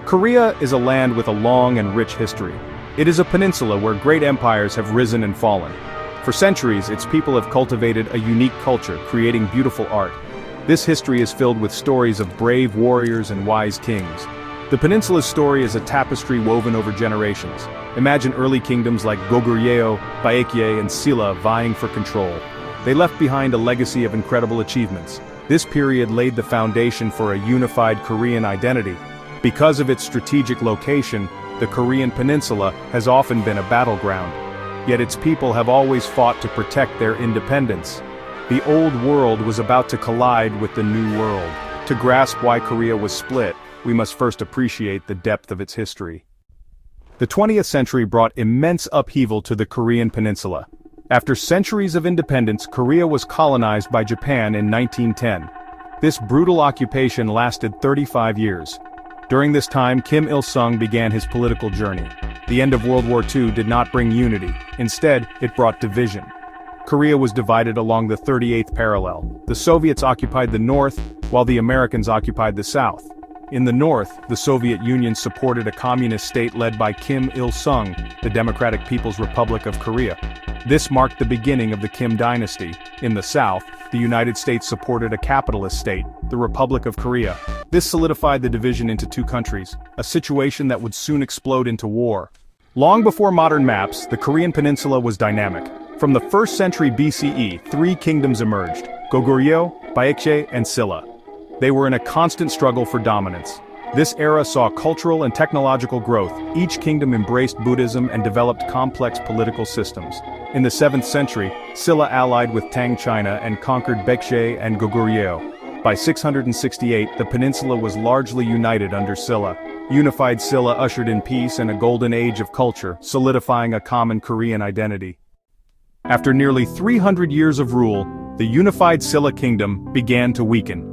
Korea is a land with a long and rich history. It is a peninsula where great empires have risen and fallen. For centuries, its people have cultivated a unique culture, creating beautiful art. This history is filled with stories of brave warriors and wise kings. The peninsula's story is a tapestry woven over generations. Imagine early kingdoms like Goguryeo, Baekje, and Silla vying for control. They left behind a legacy of incredible achievements. This period laid the foundation for a unified Korean identity. Because of its strategic location, the Korean peninsula has often been a battleground. Yet its people have always fought to protect their independence. The old world was about to collide with the new world. To grasp why Korea was split, we must first appreciate the depth of its history. The 20th century brought immense upheaval to the Korean peninsula. After centuries of independence, Korea was colonized by Japan in 1910. This brutal occupation lasted 35 years. During this time, Kim Il-sung began his political journey. The end of World War II did not bring unity. Instead, it brought division. Korea was divided along the 38th parallel. The Soviets occupied the north, while the Americans occupied the south. In the north, the Soviet Union supported a communist state led by Kim Il-sung, the Democratic People's Republic of Korea. This marked the beginning of the Kim dynasty. In the south, the United States supported a capitalist state, the Republic of Korea. This solidified the division into two countries, a situation that would soon explode into war. Long before modern maps, the Korean peninsula was dynamic. From the 1st century BCE, three kingdoms emerged: Goguryeo, Baekje, and Silla. They were in a constant struggle for dominance. This era saw cultural and technological growth. Each kingdom embraced Buddhism and developed complex political systems. In the 7th century, Silla allied with Tang China and conquered Baekje and Goguryeo. By 668, the peninsula was largely united under Silla. Unified Silla ushered in peace and a golden age of culture, solidifying a common Korean identity. After nearly 300 years of rule, the unified Silla kingdom began to weaken.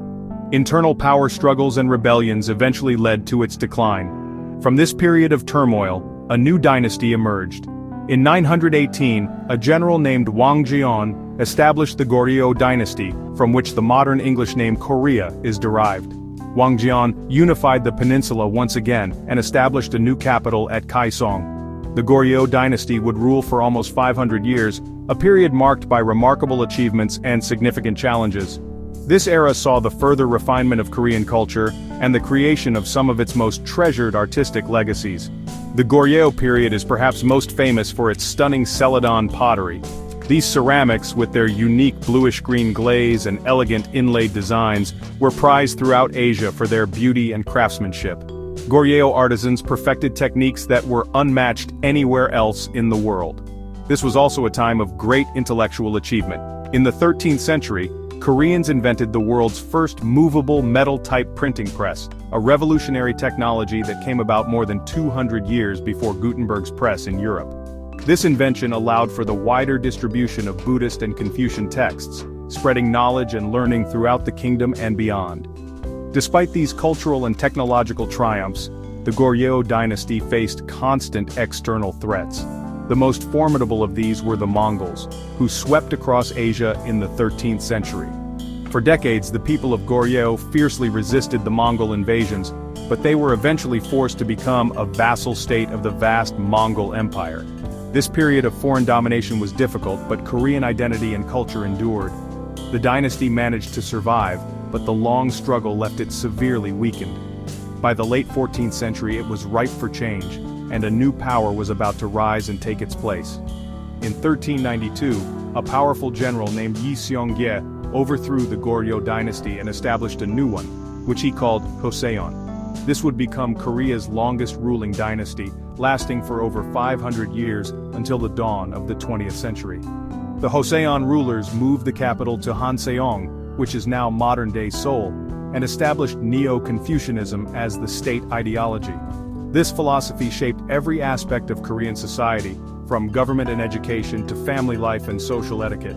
Internal power struggles and rebellions eventually led to its decline. From this period of turmoil, a new dynasty emerged. In 918, a general named Byungjin established the Goryeo dynasty, from which the modern English name Korea is derived. Byungjin unified the peninsula once again and established a new capital at Kaesong. The Goryeo dynasty would rule for almost 500 years, a period marked by remarkable achievements and significant challenges. This era saw the further refinement of Korean culture and the creation of some of its most treasured artistic legacies. The Goryeo period is perhaps most famous for its stunning Celadon pottery. These ceramics, with their unique bluish-green glaze and elegant inlaid designs, were prized throughout Asia for their beauty and craftsmanship. Goryeo artisans perfected techniques that were unmatched anywhere else in the world. This was also a time of great intellectual achievement. In the 13th century, Koreans invented the world's first movable metal-type printing press, a revolutionary technology that came about more than 200 years before Gutenberg's press in Europe. This invention allowed for the wider distribution of Buddhist and Confucian texts, spreading knowledge and learning throughout the kingdom and beyond. Despite these cultural and technological triumphs, the Goryeo dynasty faced constant external threats. The most formidable of these were the Mongols, who swept across Asia in the 13th century. For decades, the people of Goryeo fiercely resisted the Mongol invasions, but they were eventually forced to become a vassal state of the vast Mongol Empire. This period of foreign domination was difficult, but Korean identity and culture endured. The dynasty managed to survive, but the long struggle left it severely weakened. By the late 14th century, it was ripe for change, and a new power was about to rise and take its place. In 1392, a powerful general named Yi Seong-gye overthrew the Goryeo dynasty and established a new one, which he called Joseon. This would become Korea's longest ruling dynasty, lasting for over 500 years until the dawn of the 20th century. The Joseon rulers moved the capital to Hanseong, which is now modern-day Seoul, and established Neo-Confucianism as the state ideology. This philosophy shaped every aspect of Korean society, from government and education to family life and social etiquette.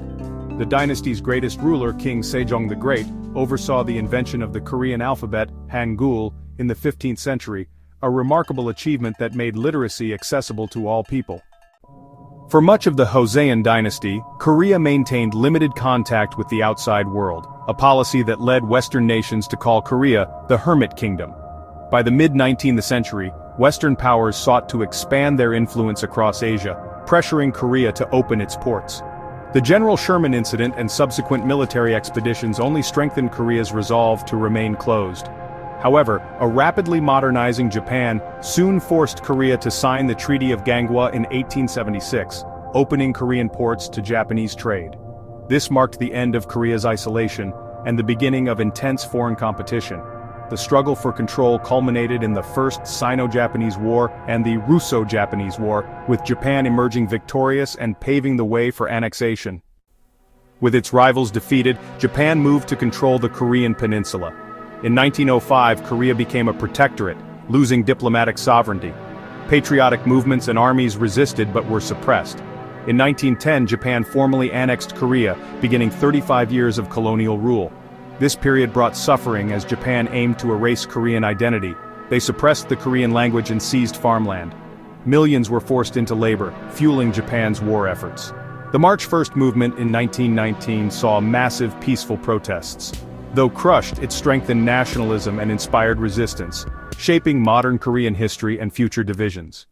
The dynasty's greatest ruler, King Sejong the Great, oversaw the invention of the Korean alphabet, Hangul, in the 15th century, a remarkable achievement that made literacy accessible to all people. For much of the Joseon dynasty, Korea maintained limited contact with the outside world, a policy that led Western nations to call Korea the Hermit Kingdom. By the mid-19th century, Western powers sought to expand their influence across Asia, pressuring Korea to open its ports. The General Sherman incident and subsequent military expeditions only strengthened Korea's resolve to remain closed. However, a rapidly modernizing Japan soon forced Korea to sign the Treaty of Ganghwa in 1876, opening Korean ports to Japanese trade. This marked the end of Korea's isolation and the beginning of intense foreign competition. The struggle for control culminated in the First Sino-Japanese War and the Russo-Japanese War, with Japan emerging victorious and paving the way for annexation. With its rivals defeated, Japan moved to control the Korean peninsula. In 1905, Korea became a protectorate, losing diplomatic sovereignty. Patriotic movements and armies resisted but were suppressed. In 1910, Japan formally annexed Korea, beginning 35 years of colonial rule. This period brought suffering as Japan aimed to erase Korean identity. They suppressed the Korean language and seized farmland. Millions were forced into labor, fueling Japan's war efforts. The March 1st movement in 1919 saw massive peaceful protests. Though crushed, it strengthened nationalism and inspired resistance, shaping modern Korean history and future divisions.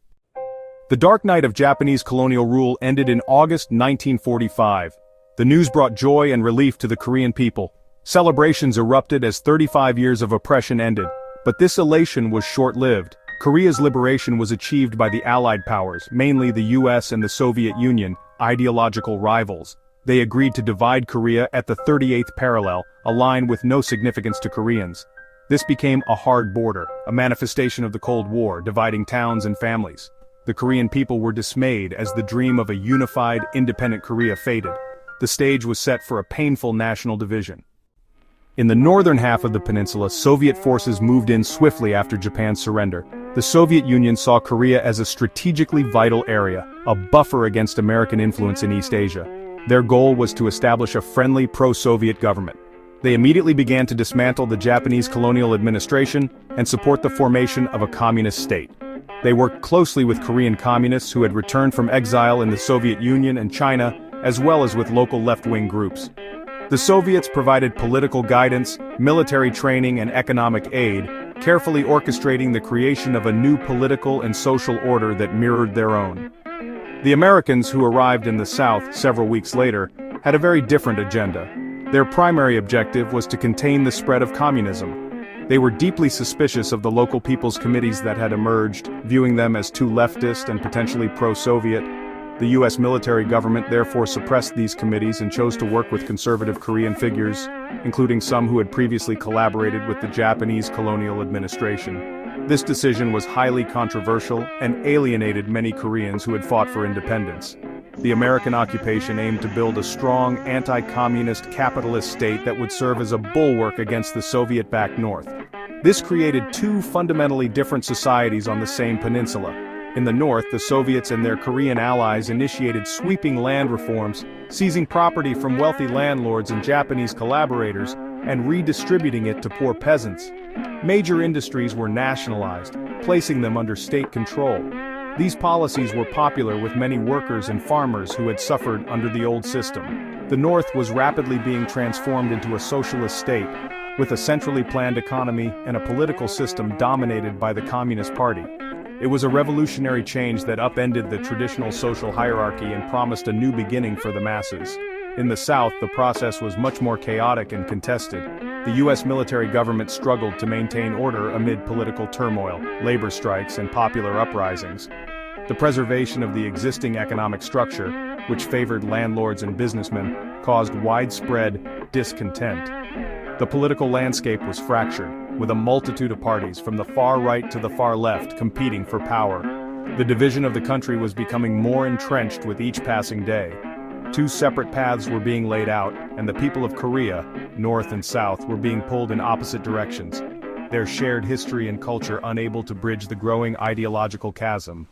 The dark night of Japanese colonial rule ended in August 1945. The news brought joy and relief to the Korean people. Celebrations erupted as 35 years of oppression ended, but this elation was short-lived. Korea's liberation was achieved by the Allied powers, mainly the US and the Soviet Union, ideological rivals. They agreed to divide Korea at the 38th parallel, a line with no significance to Koreans. This became a hard border, a manifestation of the Cold War, dividing towns and families. The Korean people were dismayed as the dream of a unified, independent Korea faded. The stage was set for a painful national division. In the northern half of the peninsula, Soviet forces moved in swiftly after Japan's surrender. The Soviet Union saw Korea as a strategically vital area, a buffer against American influence in East Asia. Their goal was to establish a friendly pro-Soviet government. They immediately began to dismantle the Japanese colonial administration and support the formation of a communist state. They worked closely with Korean communists who had returned from exile in the Soviet Union and China, as well as with local left-wing groups. The Soviets provided political guidance, military training and economic aid, carefully orchestrating the creation of a new political and social order that mirrored their own. The Americans, who arrived in the South several weeks later, had a very different agenda. Their primary objective was to contain the spread of communism. They were deeply suspicious of the local people's committees that had emerged, viewing them as too leftist and potentially pro-Soviet. The US military government therefore suppressed these committees and chose to work with conservative Korean figures, including some who had previously collaborated with the Japanese colonial administration. This decision was highly controversial and alienated many Koreans who had fought for independence. The American occupation aimed to build a strong, anti-communist capitalist state that would serve as a bulwark against the Soviet-backed North. This created two fundamentally different societies on the same peninsula. In the north, the Soviets and their Korean allies initiated sweeping land reforms, seizing property from wealthy landlords and Japanese collaborators, and redistributing it to poor peasants. Major industries were nationalized, placing them under state control. These policies were popular with many workers and farmers who had suffered under the old system. The North was rapidly being transformed into a socialist state, with a centrally planned economy and a political system dominated by the Communist Party. It was a revolutionary change that upended the traditional social hierarchy and promised a new beginning for the masses. In the South, the process was much more chaotic and contested. The US military government struggled to maintain order amid political turmoil, labor strikes, and popular uprisings. The preservation of the existing economic structure, which favored landlords and businessmen, caused widespread discontent. The political landscape was fractured, with a multitude of parties from the far right to the far left competing for power. The division of the country was becoming more entrenched with each passing day. Two separate paths were being laid out, and the people of Korea, North and South, were being pulled in opposite directions, their shared history and culture unable to bridge the growing ideological chasm.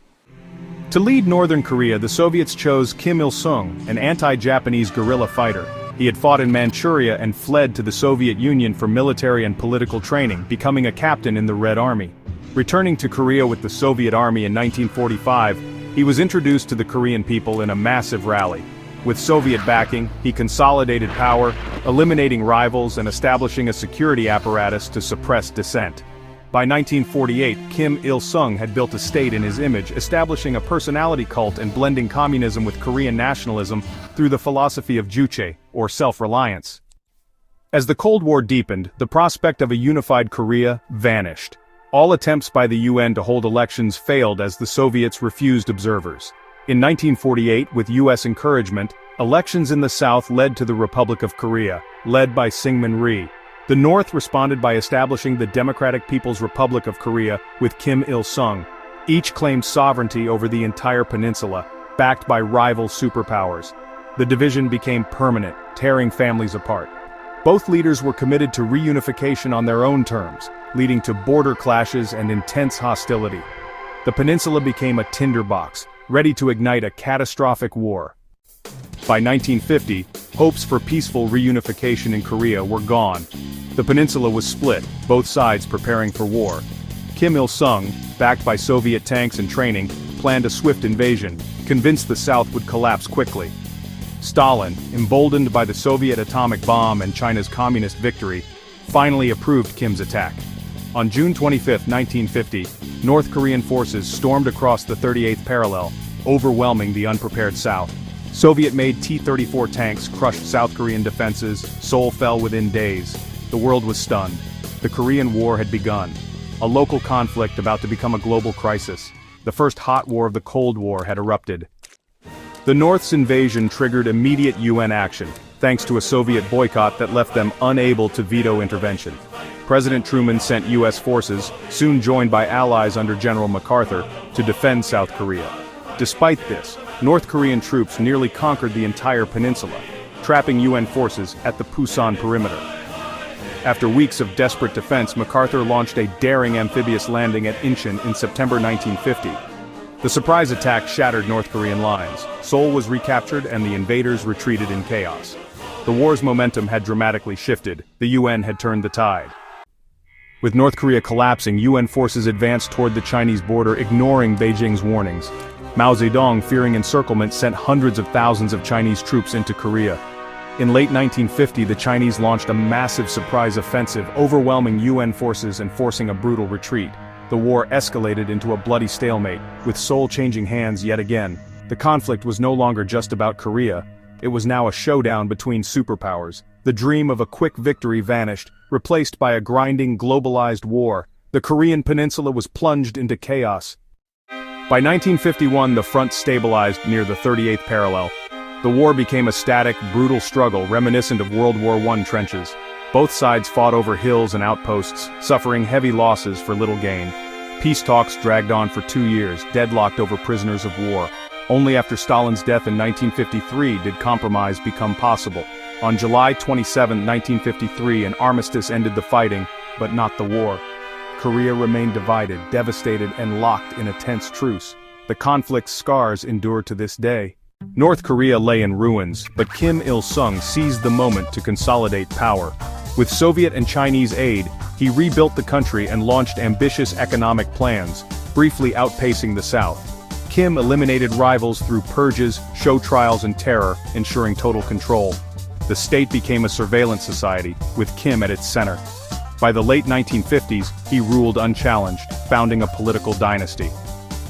To lead Northern Korea, the Soviets chose Kim Il-sung, an anti-Japanese guerrilla fighter. He had fought in Manchuria and fled to the Soviet Union for military and political training, becoming a captain in the Red Army. Returning to Korea with the Soviet Army in 1945, he was introduced to the Korean people in a massive rally. With Soviet backing, he consolidated power, eliminating rivals and establishing a security apparatus to suppress dissent. By 1948, Kim Il-sung had built a state in his image, establishing a personality cult and blending communism with Korean nationalism through the philosophy of Juche, or self-reliance. As the Cold War deepened, the prospect of a unified Korea vanished. All attempts by the UN to hold elections failed as the Soviets refused observers. In 1948, with US encouragement, elections in the South led to the Republic of Korea, led by Syngman Rhee. The North responded by establishing the Democratic People's Republic of Korea with Kim Il-sung. Each claimed sovereignty over the entire peninsula, backed by rival superpowers. The division became permanent, tearing families apart. Both leaders were committed to reunification on their own terms, leading to border clashes and intense hostility. The peninsula became a tinderbox, ready to ignite a catastrophic war. By 1950, hopes for peaceful reunification in Korea were gone. The peninsula was split, both sides preparing for war. Kim Il-sung, backed by Soviet tanks and training, planned a swift invasion, convinced the South would collapse quickly. Stalin, emboldened by the Soviet atomic bomb and China's communist victory, finally approved Kim's attack. On June 25, 1950, North Korean forces stormed across the 38th parallel, overwhelming the unprepared South. Soviet-made T-34 tanks crushed South Korean defenses. Seoul fell within days. The world was stunned. The Korean War had begun. A local conflict about to become a global crisis. The first hot war of the Cold War had erupted. The North's invasion triggered immediate UN action, thanks to a Soviet boycott that left them unable to veto intervention. President Truman sent US forces, soon joined by allies under General MacArthur, to defend South Korea. Despite this, North Korean troops nearly conquered the entire peninsula, trapping UN forces at the Pusan perimeter. After weeks of desperate defense, MacArthur launched a daring amphibious landing at Incheon in September 1950. The surprise attack shattered North Korean lines. Seoul was recaptured and the invaders retreated in chaos. The war's momentum had dramatically shifted. The UN had turned the tide. With North Korea collapsing, UN forces advanced toward the Chinese border, ignoring Beijing's warnings. Mao Zedong, fearing encirclement, sent hundreds of thousands of Chinese troops into Korea. In late 1950, the Chinese launched a massive surprise offensive, overwhelming UN forces and forcing a brutal retreat. The war escalated into a bloody stalemate, with Seoul changing hands yet again. The conflict was no longer just about Korea. It was now a showdown between superpowers. The dream of a quick victory vanished, replaced by a grinding, globalized war. The Korean peninsula was plunged into chaos. By 1951, the front stabilized near the 38th parallel. The war became a static, brutal struggle reminiscent of World War I trenches. Both sides fought over hills and outposts, suffering heavy losses for little gain. Peace talks dragged on for 2 years, deadlocked over prisoners of war. Only after Stalin's death in 1953 did compromise become possible. On July 27, 1953, an armistice ended the fighting, but not the war. Korea remained divided, devastated, and locked in a tense truce. The conflict's scars endure to this day. North Korea lay in ruins, but Kim Il-sung seized the moment to consolidate power. With Soviet and Chinese aid, he rebuilt the country and launched ambitious economic plans, briefly outpacing the South. Kim eliminated rivals through purges, show trials, and terror, ensuring total control. The state became a surveillance society, with Kim at its center. By the late 1950s, he ruled unchallenged, founding a political dynasty.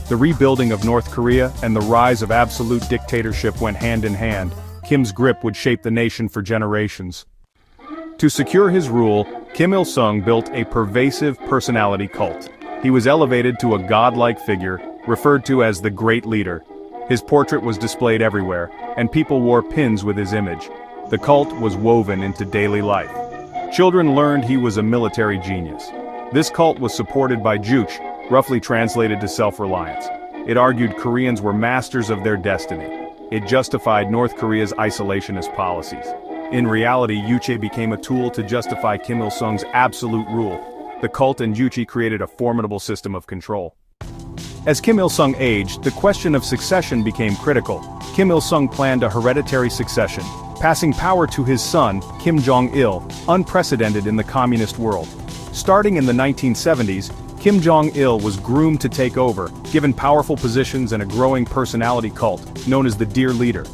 The rebuilding of North Korea and the rise of absolute dictatorship went hand in hand. Kim's grip would shape the nation for generations. To secure his rule, Kim Il-sung built a pervasive personality cult. He was elevated to a godlike figure, referred to as the Great Leader. His portrait was displayed everywhere, and people wore pins with his image. The cult was woven into daily life. Children learned he was a military genius. This cult was supported by Juche, roughly translated to self-reliance. It argued Koreans were masters of their destiny. It justified North Korea's isolationist policies. In reality, Juche became a tool to justify Kim Il-sung's absolute rule. The cult and Juche created a formidable system of control. As Kim Il-sung aged, the question of succession became critical. Kim Il-sung planned a hereditary succession, passing power to his son, Kim Jong-il, unprecedented in the communist world. Starting in the 1970s, Kim Jong-il was groomed to take over, given powerful positions and a growing personality cult, known as the Dear Leader.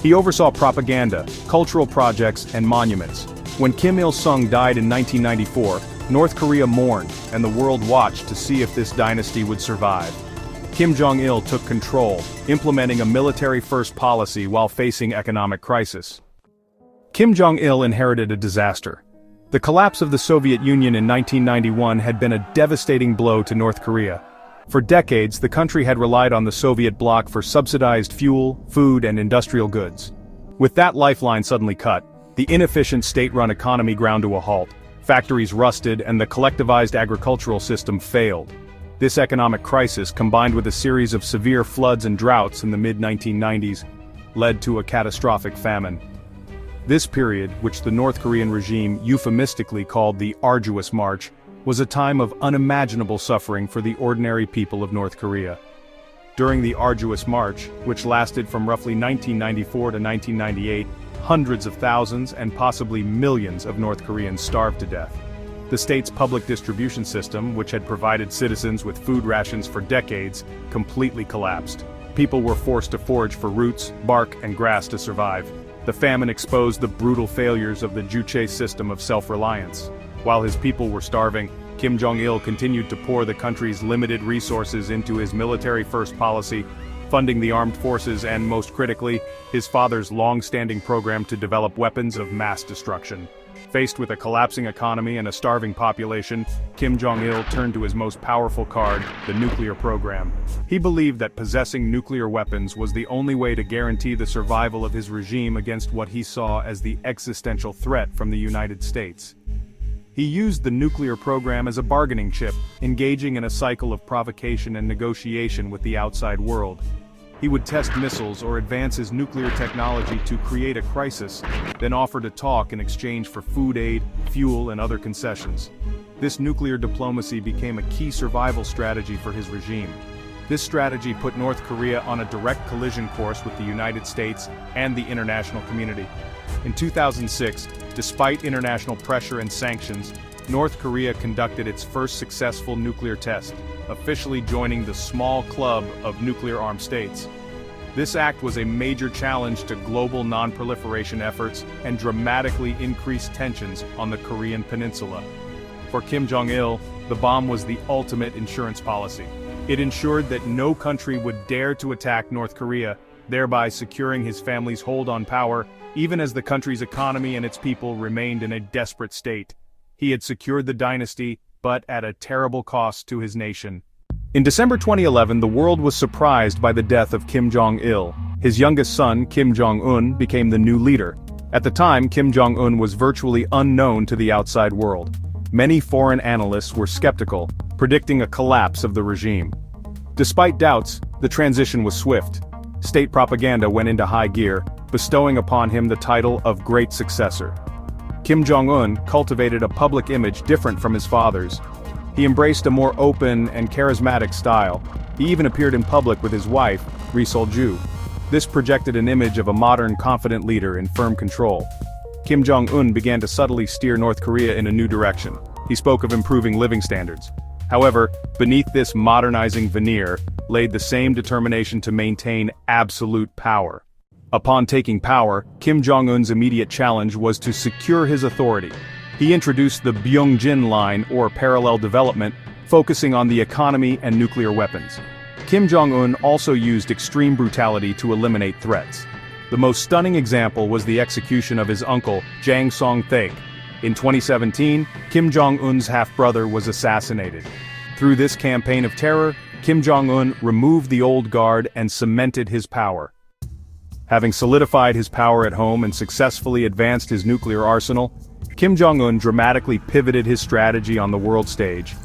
He oversaw propaganda, cultural projects, and monuments. When Kim Il-sung died in 1994, North Korea mourned, and the world watched to see if this dynasty would survive. Kim Jong-il took control, implementing a military-first policy while facing economic crisis. Kim Jong-il inherited a disaster. The collapse of the Soviet Union in 1991 had been a devastating blow to North Korea. For decades, the country had relied on the Soviet bloc for subsidized fuel, food, and industrial goods. With that lifeline suddenly cut, the inefficient state-run economy ground to a halt, factories rusted, and the collectivized agricultural system failed. This economic crisis, combined with a series of severe floods and droughts in the mid-1990s, led to a catastrophic famine. This period, which the North Korean regime euphemistically called the Arduous March, was a time of unimaginable suffering for the ordinary people of North Korea. During the Arduous March, which lasted from roughly 1994 to 1998, hundreds of thousands and possibly millions of North Koreans starved to death. The state's public distribution system, which had provided citizens with food rations for decades, completely collapsed. People were forced to forage for roots, bark, and grass to survive. The famine exposed the brutal failures of the Juche system of self-reliance. While his people were starving, Kim Jong-il continued to pour the country's limited resources into his military-first policy, funding the armed forces and, most critically, his father's long-standing program to develop weapons of mass destruction. Faced with a collapsing economy and a starving population, Kim Jong-il turned to his most powerful card, the nuclear program. He believed that possessing nuclear weapons was the only way to guarantee the survival of his regime against what he saw as the existential threat from the United States. He used the nuclear program as a bargaining chip, engaging in a cycle of provocation and negotiation with the outside world. He would test missiles or advance his nuclear technology to create a crisis, then offer to talk in exchange for food aid, fuel, and other concessions. This nuclear diplomacy became a key survival strategy for his regime. This strategy put North Korea on a direct collision course with the United States and the international community. In 2006, despite international pressure and sanctions, North Korea conducted its first successful nuclear test, officially joining the small club of nuclear-armed states. This act was a major challenge to global non-proliferation efforts and dramatically increased tensions on the Korean Peninsula. For Kim Jong-il, the bomb was the ultimate insurance policy. It ensured that no country would dare to attack North Korea, thereby securing his family's hold on power, even as the country's economy and its people remained in a desperate state. He had secured the dynasty, but at a terrible cost to his nation. In December 2011, the world was surprised by the death of Kim Jong-il. His youngest son, Kim Jong-un, became the new leader. At the time, Kim Jong-un was virtually unknown to the outside world. Many foreign analysts were skeptical, predicting a collapse of the regime. Despite doubts, the transition was swift. State propaganda went into high gear, bestowing upon him the title of Great Successor. Kim Jong-un cultivated a public image different from his father's. He embraced a more open and charismatic style. He even appeared in public with his wife, Ri Sol-ju. This projected an image of a modern, confident leader in firm control. Kim Jong-un began to subtly steer North Korea in a new direction. He spoke of improving living standards. However, beneath this modernizing veneer laid the same determination to maintain absolute power. Upon taking power, Kim Jong-un's immediate challenge was to secure his authority. He introduced the Byungjin line, or parallel development, focusing on the economy and nuclear weapons. Kim Jong-un also used extreme brutality to eliminate threats. The most stunning example was the execution of his uncle, Jang Song-thaek. In 2017, Kim Jong-un's half-brother was assassinated. Through this campaign of terror, Kim Jong-un removed the old guard and cemented his power. Having solidified his power at home and successfully advanced his nuclear arsenal, Kim Jong-un dramatically pivoted his strategy on the world stage.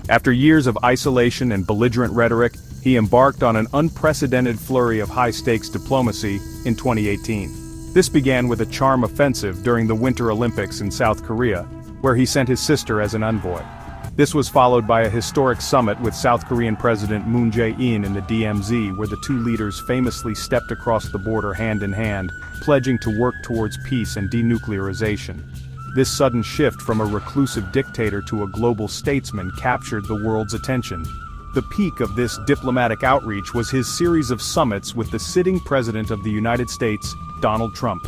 After years of isolation and belligerent rhetoric, he embarked on an unprecedented flurry of high-stakes diplomacy in 2018. This began with a charm offensive during the Winter Olympics in South Korea, where he sent his sister as an envoy. This was followed by a historic summit with South Korean President Moon Jae-in in the DMZ, where the two leaders famously stepped across the border hand in hand, pledging to work towards peace and denuclearization. This sudden shift from a reclusive dictator to a global statesman captured the world's attention. The peak of this diplomatic outreach was his series of summits with the sitting President of the United States, Donald Trump.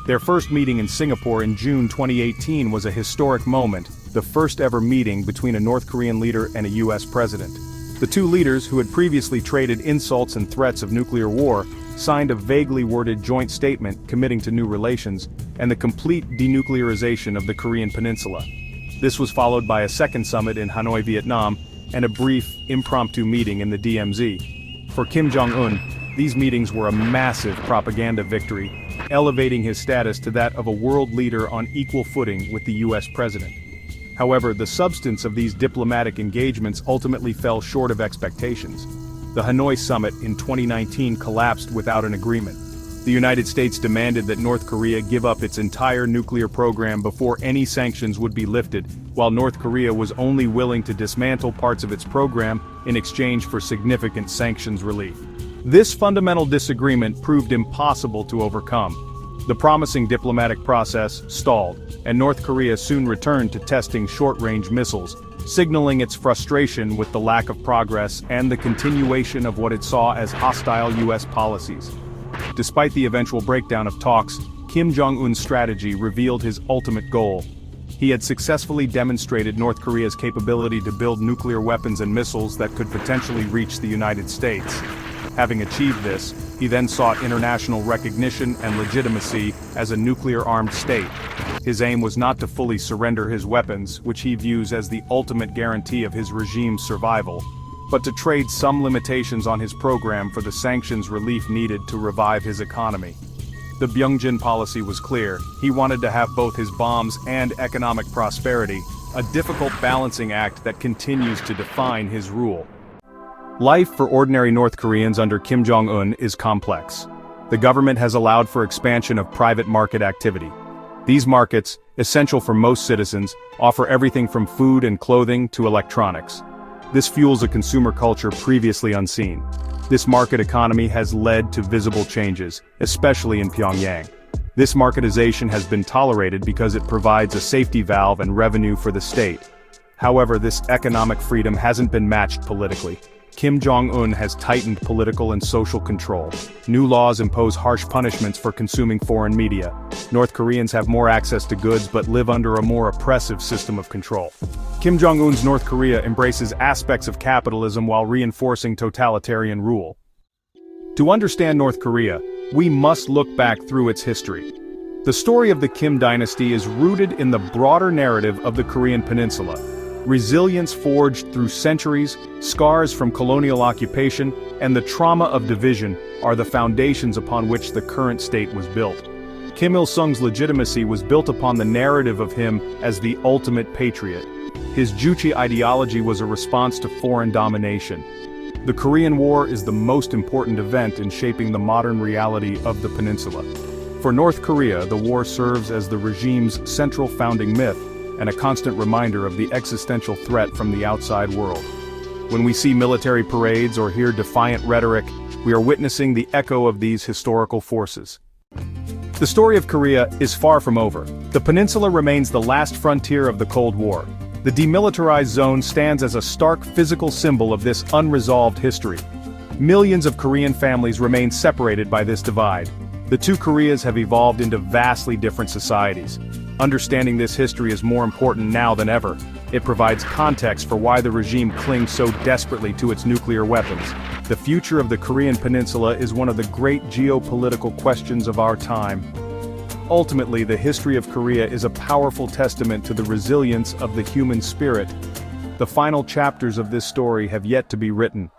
Their first meeting in Singapore in June 2018 was a historic moment, the first ever meeting between a North Korean leader and a US president. The two leaders, who had previously traded insults and threats of nuclear war, signed a vaguely worded joint statement committing to new relations and the complete denuclearization of the Korean Peninsula. This was followed by a second summit in Hanoi, Vietnam, and a brief, impromptu meeting in the DMZ. For Kim Jong-un, these meetings were a massive propaganda victory, elevating his status to that of a world leader on equal footing with the US president. However, the substance of these diplomatic engagements ultimately fell short of expectations. The Hanoi summit in 2019 collapsed without an agreement. The United States demanded that North Korea give up its entire nuclear program before any sanctions would be lifted, while North Korea was only willing to dismantle parts of its program in exchange for significant sanctions relief. This fundamental disagreement proved impossible to overcome. The promising diplomatic process stalled, and North Korea soon returned to testing short-range missiles, signaling its frustration with the lack of progress and the continuation of what it saw as hostile US policies. Despite the eventual breakdown of talks, Kim Jong-un's strategy revealed his ultimate goal. He had successfully demonstrated North Korea's capability to build nuclear weapons and missiles that could potentially reach the United States. Having achieved this, he then sought international recognition and legitimacy as a nuclear-armed state. His aim was not to fully surrender his weapons, which he views as the ultimate guarantee of his regime's survival, but to trade some limitations on his program for the sanctions relief needed to revive his economy. The Byungjin policy was clear. He wanted to have both his bombs and economic prosperity, a difficult balancing act that continues to define his rule. Life for ordinary North Koreans under Kim Jong-un is complex. The government has allowed for expansion of private market activity. These markets, essential for most citizens, offer everything from food and clothing to electronics. This fuels a consumer culture previously unseen. This market economy has led to visible changes, especially in Pyongyang. This marketization has been tolerated because it provides a safety valve and revenue for the state. However, this economic freedom hasn't been matched politically. Kim Jong-un has tightened political and social control. New laws impose harsh punishments for consuming foreign media. North Koreans have more access to goods but live under a more oppressive system of control. Kim Jong-un's North Korea embraces aspects of capitalism while reinforcing totalitarian rule. To understand North Korea, we must look back through its history. The story of the Kim dynasty is rooted in the broader narrative of the Korean Peninsula. Resilience forged through centuries, scars from colonial occupation, and the trauma of division are the foundations upon which the current state was built. Kim Il-sung's legitimacy was built upon the narrative of him as the ultimate patriot. His Juche ideology was a response to foreign domination. The Korean War is the most important event in shaping the modern reality of the peninsula. For North Korea, the war serves as the regime's central founding myth, and a constant reminder of the existential threat from the outside world. When we see military parades or hear defiant rhetoric, we are witnessing the echo of these historical forces. The story of Korea is far from over. The peninsula remains the last frontier of the Cold War. The demilitarized zone stands as a stark physical symbol of this unresolved history. Millions of Korean families remain separated by this divide. The two Koreas have evolved into vastly different societies. Understanding this history is more important now than ever. It provides context for why the regime clings so desperately to its nuclear weapons. The future of the Korean Peninsula is one of the great geopolitical questions of our time. Ultimately, the history of Korea is a powerful testament to the resilience of the human spirit. The final chapters of this story have yet to be written.